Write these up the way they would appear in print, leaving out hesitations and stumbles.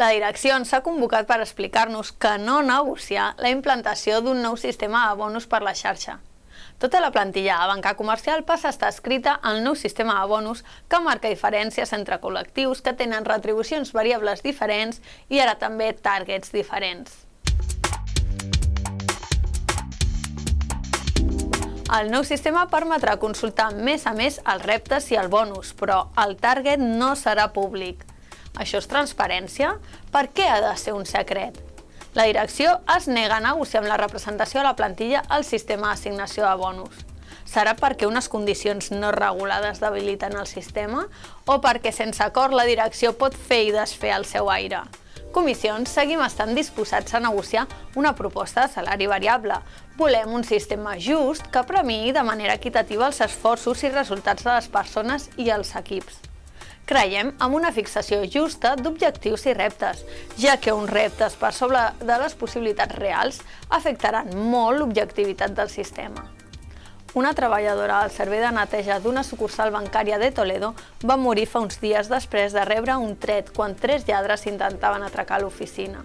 La direcció ens ha convocat per explicar-nos que no negociar la implantació d'un nou sistema de bonus per la xarxa. Tota la plantilla a banca comercial passa a estar escrita al nou sistema de bonus que marca diferències entre col·lectius que tenen retribucions variables diferents i ara també targets diferents. El nou sistema permetrà consultar mes a mes els reptes i el bonus, però el target no serà públic. Això és transparència? Per què ha de ser un secret? La direcció es nega a negociar amb la representació de la plantilla el sistema d'assignació de bonus. Serà perquè unes condicions no regulades debiliten el sistema o perquè sense acord la direcció pot fer i desfer el seu aire? Comissions, seguim estant disposats a negociar una proposta de salari variable. Volem un sistema just que premiï de manera equitativa els esforços i resultats de les persones i els equips. Creiem en una fixació justa d'objectius i reptes, ja que uns reptes per sobre de les possibilitats reals afectaran molt l'objectivitat del sistema. Una treballadora del servei de neteja d'una sucursal bancària de Toledo va morir fa uns dies després de rebre un tret quan 3 lladres intentaven atracar l'oficina.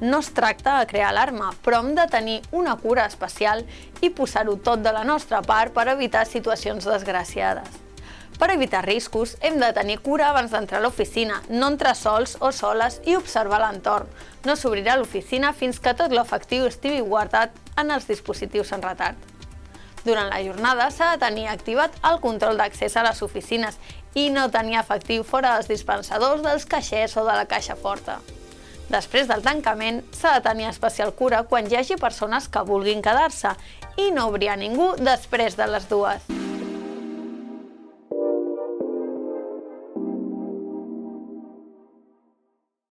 No es tracta de crear alarma, però hem de tenir una cura especial i posar-ho tot de la nostra part per evitar situacions desgraciades. Per evitar riscos, hem de tenir cura abans d'entrar a l'oficina, no entrar sols o soles i observar l'entorn. No s'obrirà l'oficina fins que tot l'efectiu estigui guardat en els dispositius en retard. Durant la jornada s'ha de tenir activat el control d'accés a les oficines i no tenir efectiu fora dels dispensadors, dels caixers o de la caixa forta. Després del tancament, s'ha de tenir especial cura quan hi hagi persones que vulguin quedar-se i no obrir a ningú després de les 2.